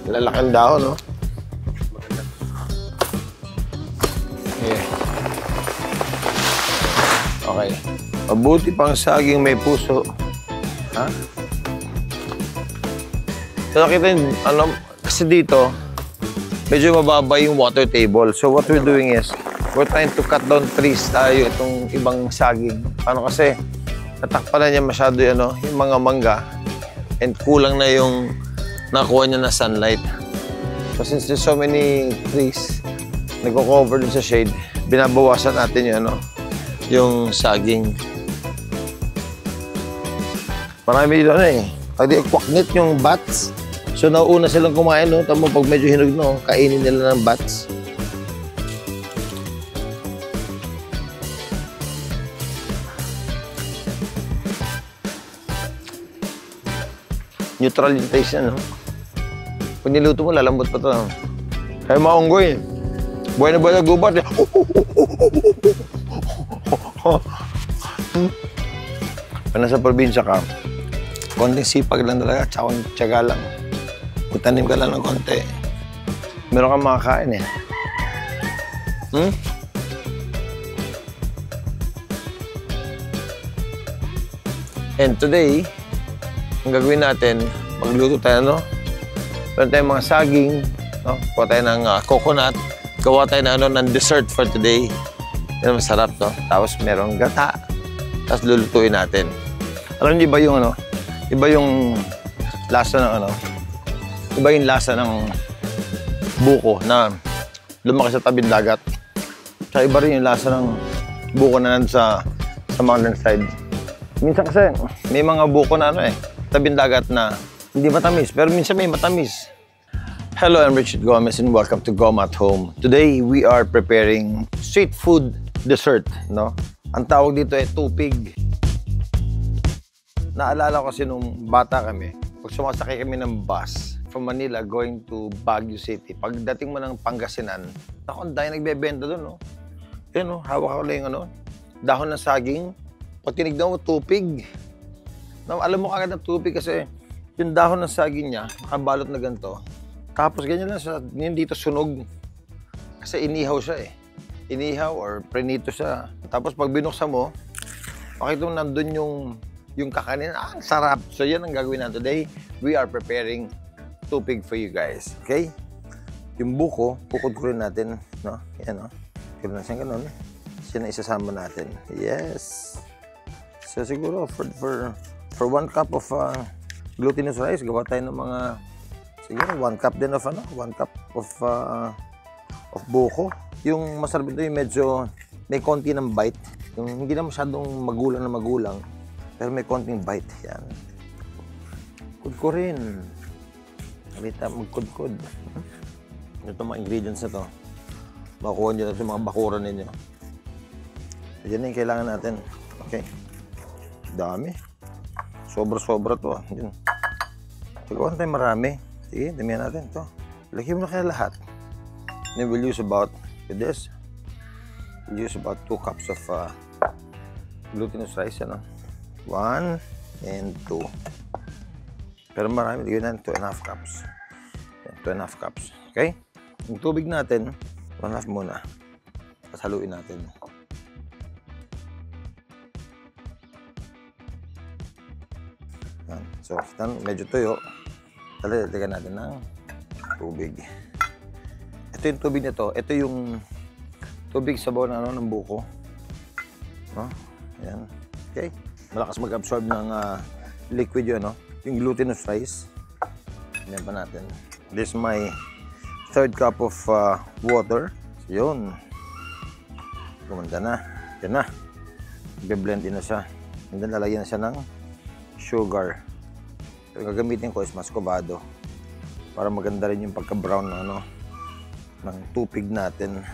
Lalaking dahon, no? Yeah. Okay. Mabuti pang saging may puso. Ha? So, nakita yung, ano, kasi dito, medyo mababa yung water table. So, what we're doing is, we're trying to cut down trees tayo itong ibang saging. Ano kasi, natakpan na niya masyado yung mga mangga. And kulang na yung nakuha niya na sunlight. So, since there's so many trees, nagko-cover dun sa shade, binabawasan natin yung saging. Marami dito pag di kwaknit yung bats. So, nauuna silang kumain, no? Tamo, pag medyo hinog, no? Kainin nila ng bats. Neutral yung taste yan, no? Pag niluto mo, lalambot pa ito. No? Kaya maunggoy. Buhay na buhay na gubat. Pag nasa probinsya ka, konting sipag lang talaga, tsaka tiyaga lang. Magtanim ka lang ng konti. Meron kang makakain And today, ang gagawin natin, magluto tayo, no? Meron tayong mga saging, no? Kuha tayo ng coconut. Gawa tayo ng dessert for today. Yan, masarap, no? Tapos merong gata. Tapos lulutuin natin. Alam niyo, iba yung lasa ng iba yung lasa ng buko na lumaki sa tabing dagat. Tsaka iba rin yung lasa ng buko na nandun sa mountain side. Minsan kasi, may mga buko na tabing dagat na hindi matamis, pero minsan may matamis. Hello, I'm Richard Gomez and welcome to Goma at Home. Today, we are preparing street food dessert, no? Ang tawag dito ay tupig. Naalala ko kasi nung bata kami, pag sumasakay kami ng bus from Manila going to Baguio City, pagdating mo ng Pangasinan, ang dahil nagbebenta doon, no? Yan, no? Hawak ko lang yung dahon ng saging. Pag tinignan mo, tupig. No, alam mo kagad ng tupig kasi yung dahon ng saging niya, nakabalot na ganito. Tapos ganyan lang siya, dito sunog. Kasi inihaw siya Inihaw or prenito siya. Tapos pag binuksan mo, makita mo nandun yung kakanin. Ang sarap. So yan ang gagawin natin today. We are preparing tupig for you guys. Okay? Yung buko, kukod-kurin natin. No? Yan, no? Kurin na siya ganun. Siya na isasama natin. Yes. So siguro for 1 cup of glutinous rice, gawa tayo ng mga siguro 1 cup din of 1 cup of buko. Yung masarap ito yung medyo may konti ng bite. Yung hindi na masyadong magulang, pero may konting bite. Yan. Kudkurin. Halita, magkudkud. Ito mga ingredients na to. Makuha nyo na ito mga bakuran ninyo. Yan na yung kailangan natin. Okay. Dami. Sobra-sobra to. Yan. Tagawan tayo marami. Sige, damihan natin ito. Lagyan mo na kaya lahat. Then we'll use about, with this, we'll use about 2 cups of glutinous rice. 1 and 2. Pero marami, lagyan natin 2.5 cups. 2.5 cups. Okay? Yung tubig natin, 1.5 muna. Tapos haluin natin. Yan. So, medyo tuyo. Talagyan natin ng tubig. Ito yung tubig nito. Ito yung tubig sabaw ng buko. No? Ayan. Okay. Malakas mag-absorb ng liquid yun, no? Yung glutinous rice. Ayan pa natin. This is my 3rd cup of water. So, yun. Gumanda na. Yan na. I-blend in na siya. And then lalagyan na siya ng sugar. So, gagamitin ko is muscovado para maganda rin yung pagka-brown ng tupig natin.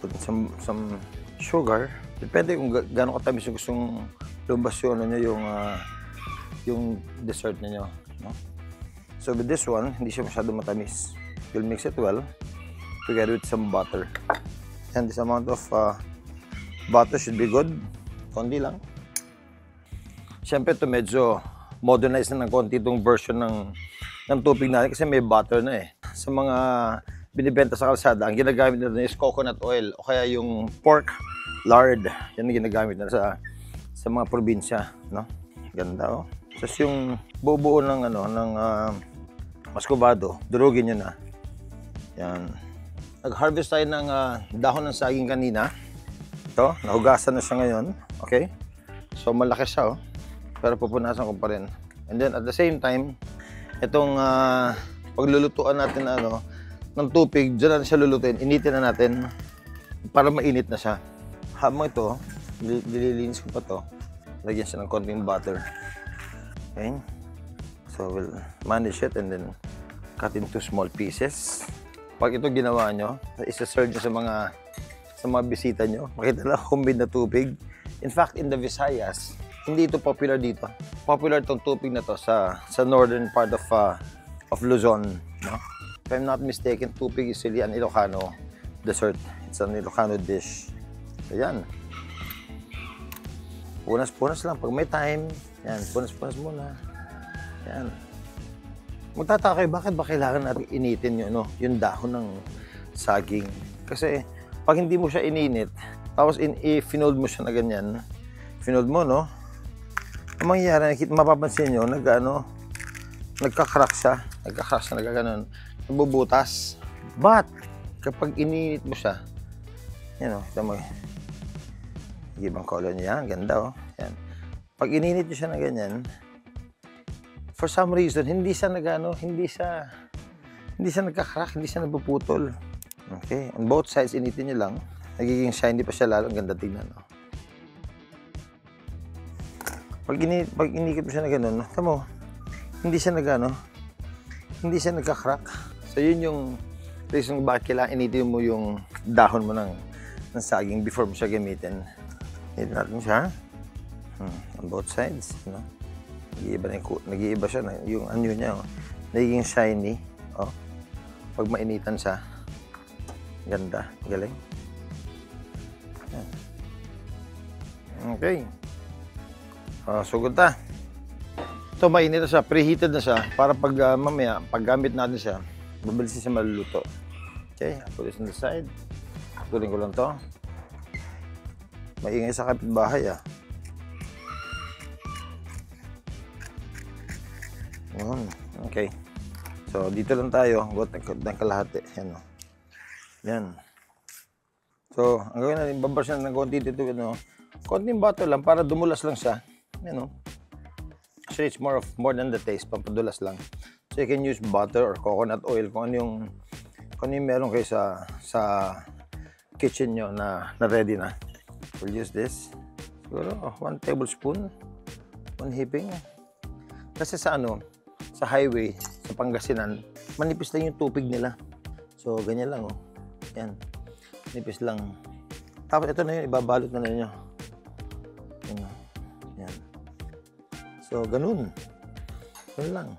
Put some sugar. Depende kung gaano katamis yung gustong lumabas yung dessert niyo, no? So with this one, hindi siya masyado matamis. You'll mix it well together with some butter. And this amount of butter should be good. Konti lang. Siyempre ito medyo modernize na ng konti itong version ng tubig natin kasi may butter na eh. Sa mga binibenta sa kalsada, ang ginagamit nila is coconut oil o kaya yung pork lard. Yan ang ginagamit nila sa mga probinsya, no? Ganda, oh. Tapos yung buo ng muscovado, durugin nyo na. Yan. Nag-harvest tayo ng dahon ng saging kanina. Ito, nahugasan na siya ngayon. Okay? So, malaki siya, oh. Pero pupunasan ko pa rin. And then, at the same time, itong paglulutuan natin ng tubig, dyan natin siya lulutuin. Initin na natin para mainit na siya. Habang ito, nililinis ko pa to. Lagyan siya ng konting butter. Okay? So, we'll manage it and then cut into small pieces. Pag ito ginawa nyo, isa-serve nyo sa mga bisita nyo. Makita lang, homemade na tubig. In fact, in the Visayas, hindi ito popular dito. Popular itong tubig na to sa northern part of Luzon. No? If I'm not mistaken, tubig is really an Ilocano dessert. It's an Ilocano dish. Ayan. Punas-punas lang. Pag may time, yan, punas-punas muna. Yan. Magtataka kayo, bakit ba kailangan natin initin yung dahon ng saging? Kasi, pag hindi mo siya ininit, tapos i-finold mo siya na ganyan, finold mo, no? Ang mangyayari, mapapansin nyo, nagka-crack siya, nagkaganon, nagbubutas. But, kapag ininit mo siya, yan, o, ito mo, ibang color niya, ganda, oh. Yan. Pag ininit nyo siya na ganyan, for some reason, hindi siya nagka-crack, hindi siya nabuputol. Okay, on both sides, initin nyo lang. Nagiging shiny pa siya lalo, ang ganda tingnan. No? Pag inikit mo siya na gano'n, tamo, hindi siya nagka-crack. So, yun yung reason bakit kailangan initin mo yung dahon mo ng saging before mo siya gamitin. Initin natin siya. On both sides, no? Nag-iiba siya, yung anyo niya, oh. Nagiging shiny, oh. Pag mainitan siya, ganda, galing. Yan. Okay. Sugod ta. Ito, mainit na siya, preheated na siya, para pag mamaya, paggamit natin siya, mabilis siya maluluto. Okay, I put this on the side. Tuloy ko lang to. Maingay sa kapitbahay, ah. Okay. So, dito lang tayo. Got ng kalahati. Yan, o. Yan. So, ang gawin natin, babars na ng konti dito, konting butter lang para dumulas lang siya. Yan, o. Actually, it's more than the taste. Pampadulas lang. So, you can use butter or coconut oil kung ano yung meron kayo sa kitchen nyo na ready na. We'll use this. Siguro, 1 tablespoon. 1 heaping. Kasi sa highway, sa Pangasinan, manipis lang yung tubig nila. So, ganyan lang, oh. Yan. Manipis lang. Tapos, ito na yun, ibabalot na ninyo. Yan. So, ganun. Ganun lang.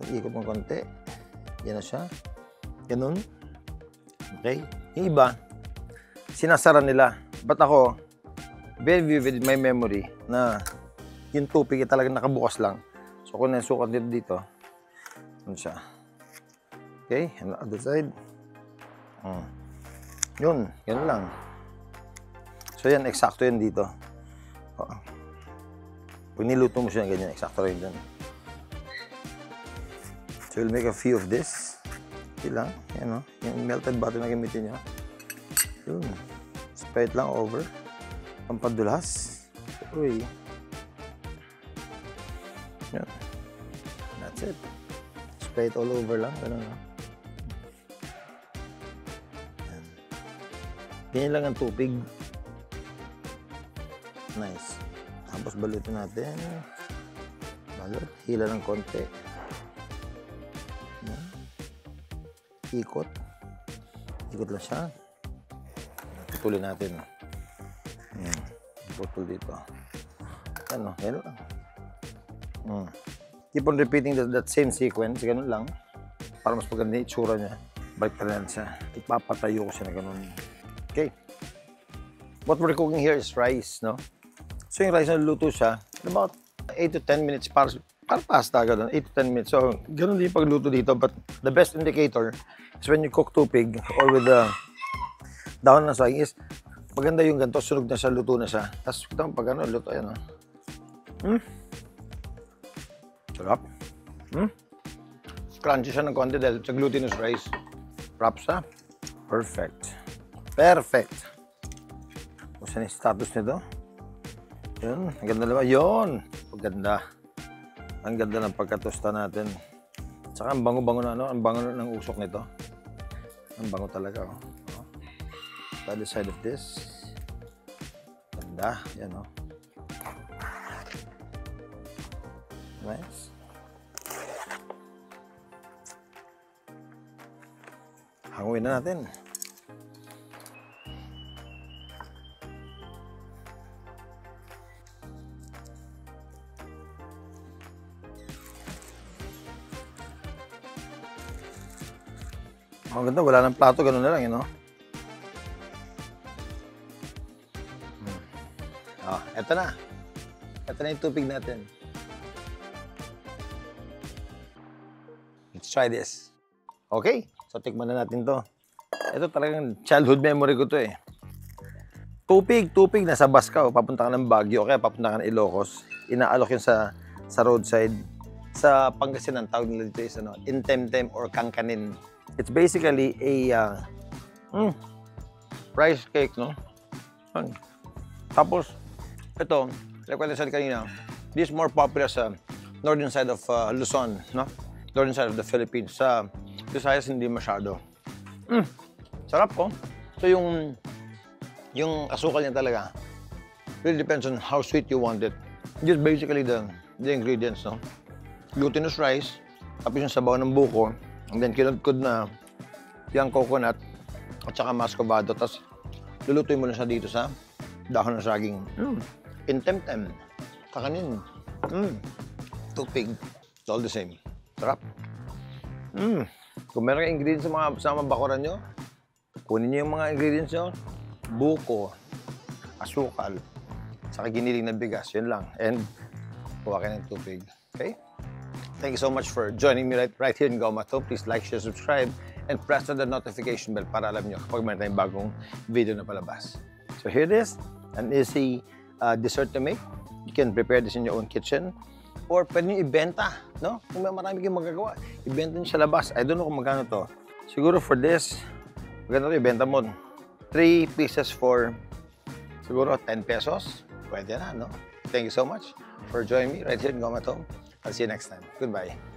Pag-ikot ng konti. Yan na siya. Ganun. Okay. Yung iba, sinasara nila. But ako, very vivid my memory na yung tubig ay talagang nakabukas lang. So, kung nasukat dito, ano siya? Okay, on the other side. Yun, ganun lang. So, yan, eksakto yan dito. Pag niluto mo siya, ganyan, eksakto rin dyan. So, we'll make a few of this. Okay lang, yan, no? Yung melted butter na gamitin nyo. Yun. Spread lang over. Pampadulas. Uy. Yan. That's it. Spray it all over lang. Ganun, no? Yan. Ganyan lang ang tubig. Nice. Tapos balutin natin. Balot. Hila ng konti. Yan. Ikot. Ikot lang siya. Putulin natin. Yan. Putol dito. Ano? Yan lang. Keep on repeating that same sequence, ganun lang. Para mas maganda yung itsura niya. Balik pa rin siya. Ipapatayo ko siya na ganun. Okay. What we're cooking here is rice, no? So yung rice na luluto siya, about 8 to 10 minutes para pasta, ganun. 8 to 10 minutes. So, ganun din yung pagluto dito. But the best indicator is when you cook tupig or with the dahon ng saging is maganda yung ganito, sunog na siya, luto na siya. Tapos, kita mo pag ano, luto, ayan, Sarap. Crunchy siya ng konti dahil sa glutinous rice. Props, ha? Perfect. Perfect. Kung saan yung status nito? Yun, ang ganda naman. Yun! Maganda. Ang ganda ng pagkatosta natin. Saka ang bango-bango na ano, ang bango ng usok nito. Ang bango talaga, oh. By the side of this. Ganda. Yan, oh. Nice. Hanguin na natin. Ang ganda, wala ng plato, gano'n na lang, yun, no? Eto na. Eto na yung tupig natin. Let's try this. Okay, so tikman na natin to. Ito talagang childhood memory ko to eh. Tupig, nasa bus ka, papunta ka ng Baguio, kaya papunta ka ng Ilocos. Inaalok yun sa roadside. Sa Pangasinan, tawag nila dito is intemtem or kangkanin. It's basically a rice cake, no? Tapos, ito, like what I said kanina, this is more popular sa northern side of Luzon, no? Northern side of the Philippines. Sa Visayas, hindi masyado. Sarap ko. So, yung asukal niya talaga, really depends on how sweet you want it. Just basically the ingredients, no? Glutinous rice, tapos yung sabaw ng buko, and then kinudkod na yung coconut, at saka mascovado, tapos lulutuin mo na siya dito sa dahon ng saging. Intemtem, kakanin, tupig, it's all the same. Sarap. Kung meron kang ingredients sa mga bakuran nyo, kunin nyo yung mga ingredients nyo, buko, asukal, saka giniling na bigas, yun lang. And kuha kayo ng tupig. Okay? Thank you so much for joining me right here in Gaumato. Please like, share, subscribe, and press on the notification bell para alam nyo kapag meron tayong bagong video na palabas. So here it is, an easy dessert to make. You can prepare this in your own kitchen. Or pwede nyo ibenta, no? Kung may marami kayong magagawa, ibenta nyo sa labas. I don't know kung magkano to. Siguro for this, maganda to, ibenta mo. 3 pieces for siguro 10 pesos. Pwede na, no? Thank you so much for joining me right here in Gaumato. I'll see you next time. Goodbye.